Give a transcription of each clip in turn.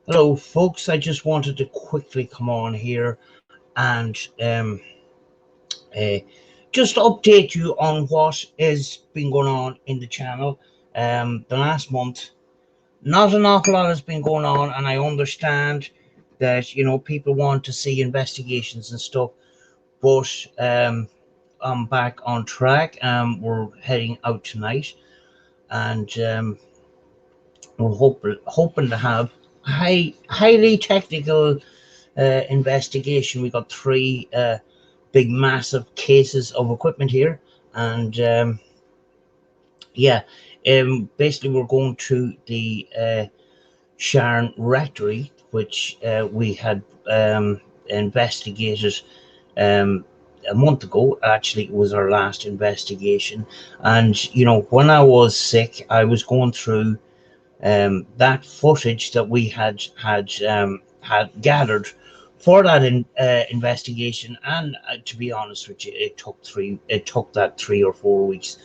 Hello, folks. I just wanted to quickly come on here and uh, just update you on what has been going on in the channel. The last month, not an awful lot has been going on, and I understand that people want to see investigations and stuff, but I'm back on track. We're heading out tonight, and we're hoping to have highly technical investigation. We got three big, massive cases of equipment here, and yeah, basically we're going to the Sharon Rectory, which we had investigated a month ago. Actually, it was our last investigation, and when I was sick, I was going through that footage that we had gathered for that investigation, and to be honest with you, it took that 3 or 4 weeks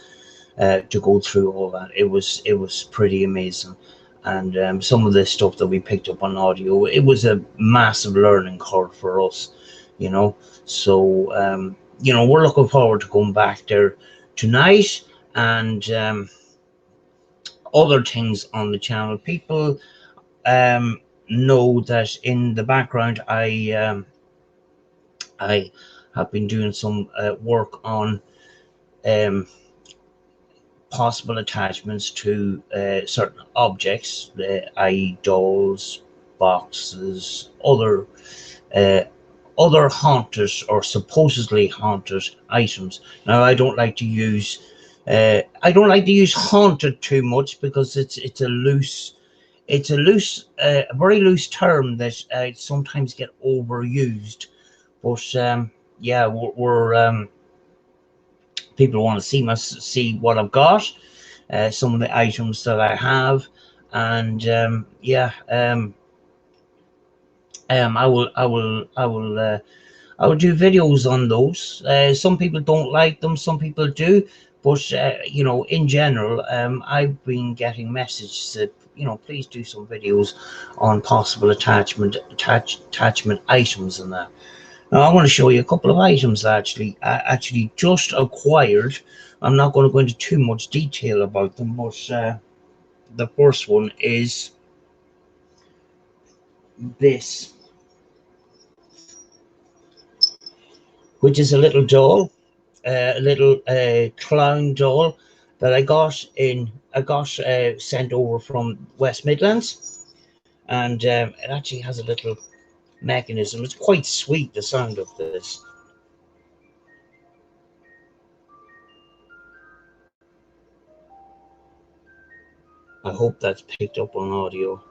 to go through all that. It was pretty amazing, and some of the stuff that we picked up on audio, it was a massive learning curve for us, you know. So we're looking forward to going back there tonight, and other things on the channel. People know that in the background I have been doing some work on um, possible attachments to certain objects, i.e., dolls, boxes, uh, other haunters or supposedly haunted items. Now, I don't like to use haunted too much because a very loose term that sometimes get overused. But yeah, people want to see what I've got, some of the items that I have, and I will do videos on those. Some people don't like them, some people do, but in general, I've been getting messages that please do some videos on possible attachment items and that. Now, I want to show you a couple of items that I actually just acquired. I'm not going to go into too much detail about them, but the first one is this, which is a little doll, a little clown doll that I got sent over from West Midlands, and it actually has a little mechanism. It's quite sweet, the sound of this. I hope that's picked up on audio.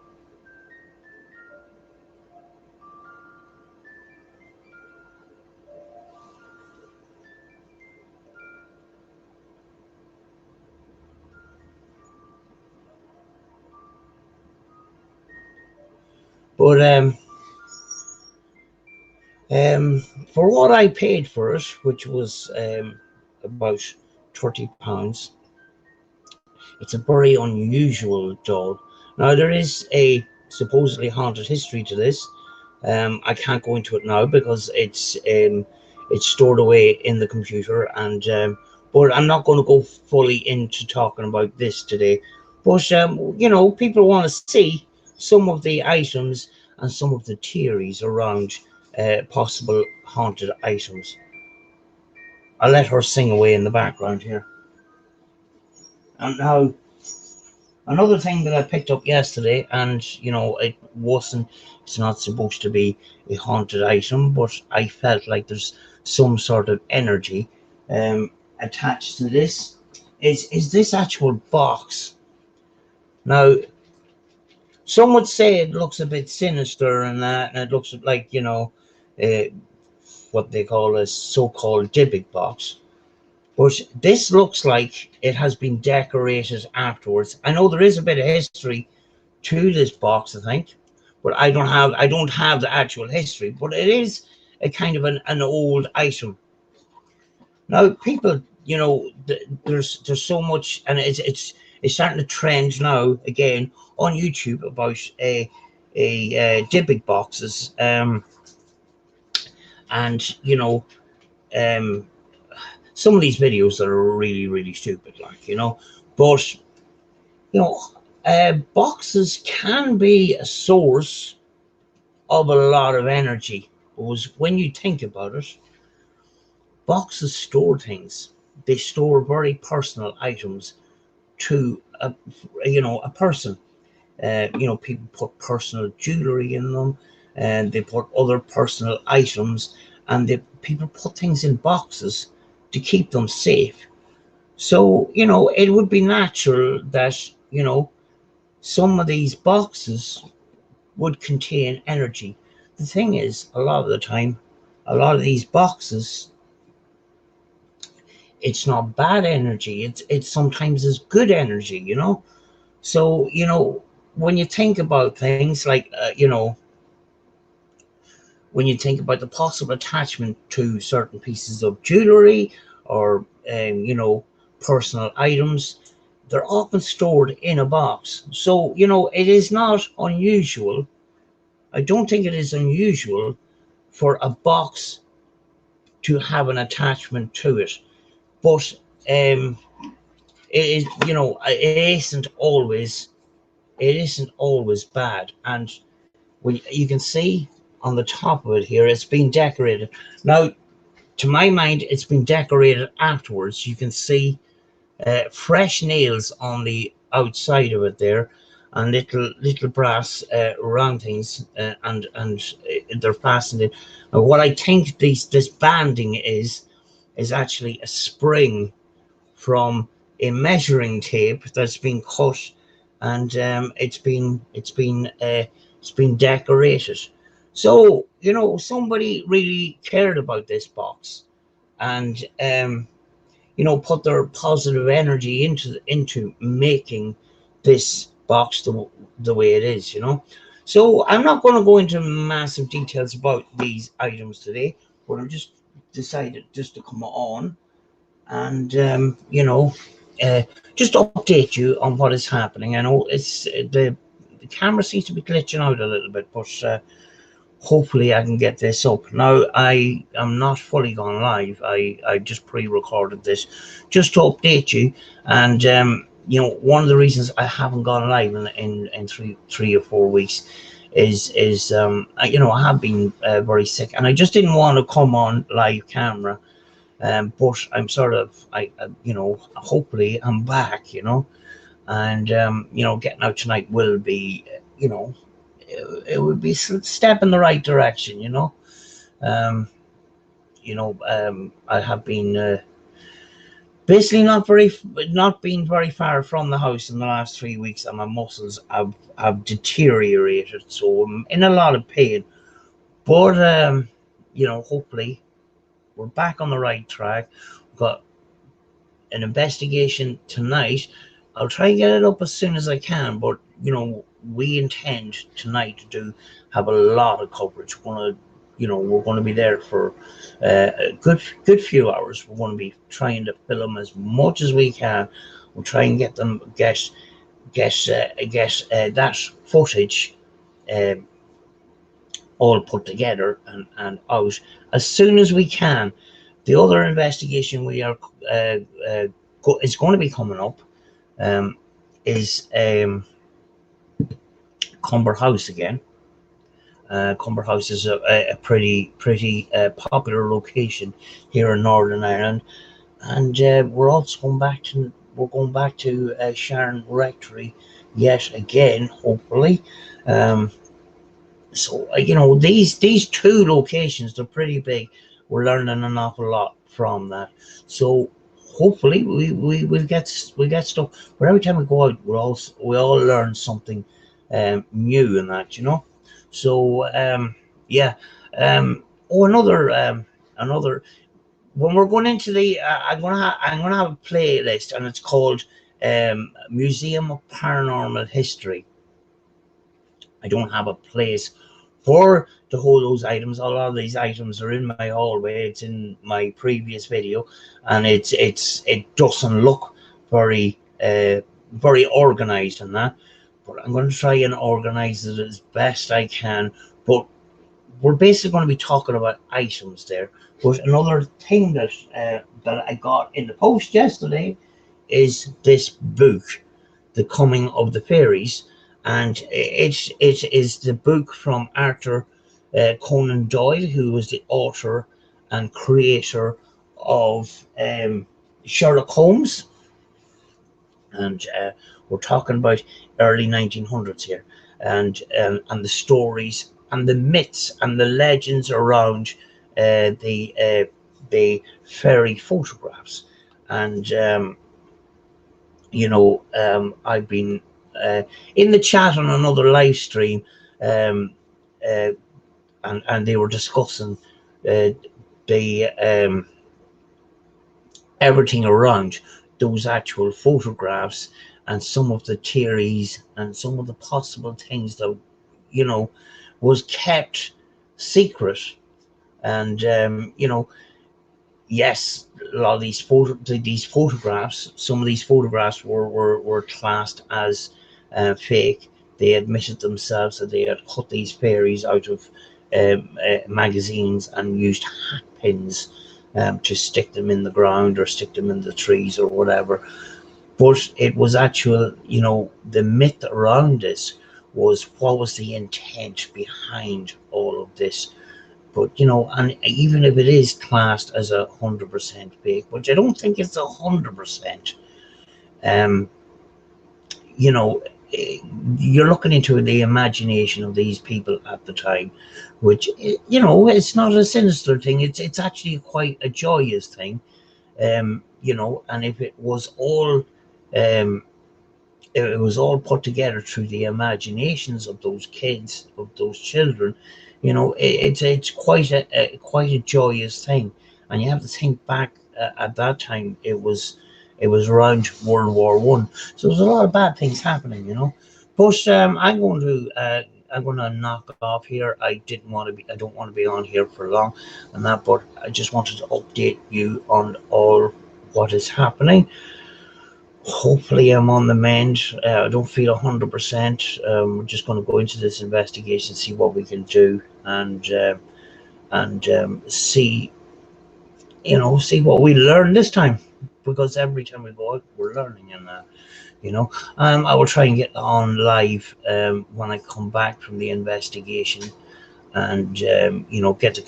But for what I paid for it, which was about £30, it's a very unusual doll. Now, there is a supposedly haunted history to this. I can't go into it now because it's stored away in the computer, and but I'm not going to go fully into talking about this today. But people want to see some of the items and some of the theories around possible haunted items. I'll let her sing away in the background here. And now, another thing that I picked up yesterday, and it's not supposed to be a haunted item, but I felt like there's some sort of energy attached to this. Is this actual box? Now, some would say it looks a bit sinister and that, and it looks like uh, what they call a so-called Dybbuk box. But this looks like it has been decorated afterwards. I know there is a bit of history to this box, I think, but I don't have the actual history. But it is a kind of an old item. Now, people, there's so much, and it's starting to trend now again on YouTube about big boxes, and some of these videos that are really stupid, like, but you know boxes can be a source of a lot of energy, because when you think about it, boxes store things. They store very personal items to a person. People put personal jewelry in them, and they put other personal items, and people put things in boxes to keep them safe. So it would be natural that some of these boxes would contain energy. The thing is, a lot of the time, a lot of these boxes, it's not bad energy. It's sometimes is good energy. So when you think about things like when you think about the possible attachment to certain pieces of jewelry, or personal items, they're often stored in a box. So it is not unusual. I don't think it is unusual for a box to have an attachment to it, but it is it isn't always bad. And when you can see on the top of it here, it's been decorated. Now, to my mind, it's been decorated afterwards. You can see fresh nails on the outside of it there, and little brass round things, and they're fastened in. Now, what I think this banding is actually a spring from a measuring tape that's been cut, and it's been decorated. So somebody really cared about this box, and put their positive energy into making this box the way it is. So I'm not going to go into massive details about these items today, but I'm just decided just to come on and just update you on what is happening. I know it's the camera seems to be glitching out a little bit, but hopefully I can get this up. Now, I am not fully gone live. I just pre-recorded this just to update you. And one of the reasons I haven't gone live in three or 4 weeks is I have been very sick, and I just didn't want to come on live camera. But I'm sort of hopefully I'm back, and getting out tonight will be it would be a step in the right direction. I have been basically not been very far from the house in the last 3 weeks, and my muscles have deteriorated, so I'm in a lot of pain. But hopefully we're back on the right track. We've got an investigation tonight. I'll try and get it up as soon as I can, but we intend tonight to have a lot of coverage. We're going to be there for a good few hours. We're going to be trying to film as much as we can. We'll try and get that footage all put together and out as soon as we can. The other investigation we are is going to be coming up is Cumber House again. Cumber House is a pretty popular location here in Northern Ireland, and we're also going back to Sharon Rectory yet again, hopefully. So these two locations, they're pretty big. We're learning an awful lot from that. So hopefully we'll get stuff. But every time we go out, we all learn something new in that. So yeah. Another. When we're going into the, I'm gonna have a playlist, and it's called Museum of Paranormal History. I don't have a place for to hold those items. A lot of these items are in my hallway. It's in my previous video, and it doesn't look very organized and that. but I'm going to try and organize it as best I can. But we're basically going to be talking about items there. But another thing that I got in the post yesterday is this book, The Coming of the Fairies, and it is the book from Arthur Conan Doyle, who was the author and creator of Sherlock Holmes, and we're talking about early 1900s here, and the stories and the myths and the legends around the fairy photographs, and I've been in the chat on another live stream, um, uh, and they were discussing uh, the everything around those actual photographs and some of the theories and some of the possible things that was kept secret. And yes, a lot of these photographs, some of these photographs were classed as fake. They admitted themselves that they had cut these fairies out of magazines and used hat pins to stick them in the ground or stick them in the trees or whatever. But it was actual, the myth around this was, what was the intent behind all of this. But and even if it is classed as 100% fake, which I don't think it's 100%, um, you know, you're looking into the imagination of these people at the time, which it's not a sinister thing. It's actually quite a joyous thing, and if it was all um, put together through the imaginations of those kids, of those children, it's quite a joyous thing. And you have to think back, at that time it was around World War I, so there's a lot of bad things happening, but I'm going to knock off here. I don't want to be on here for long and that, but I just wanted to update you on all what is happening. Hopefully I'm on the mend. I don't feel 100%. We're just going to go into this investigation, see what we can do, and see what we learn this time, because every time we go out we're learning. And I will try and get on live when I come back from the investigation, and get the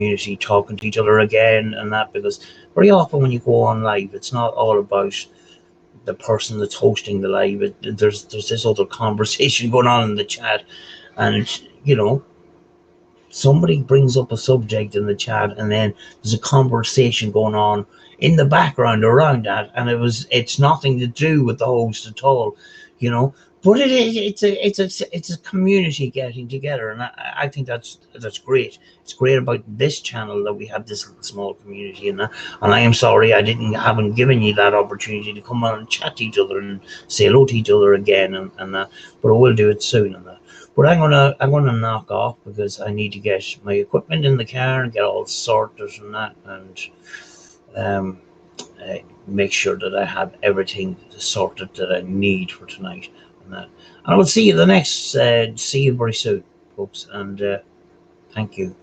community talking to each other again and that, because very often when you go on live, it's not all about the person that's hosting the live. There's this other conversation going on in the chat, and somebody brings up a subject in the chat, and then there's a conversation going on in the background around that, and it's nothing to do with the host at all, you know. But it's a community getting together, and I think that's great. It's great about this channel that we have this small community, and I am sorry I haven't given you that opportunity to come on and chat to each other and say hello to each other again, and that. But I will do it soon, and that. But I'm gonna knock off, because I need to get my equipment in the car and get all sorted and that, and um, make sure that I have everything sorted that I need for tonight and that. And I will see you see you very soon, folks. And thank you.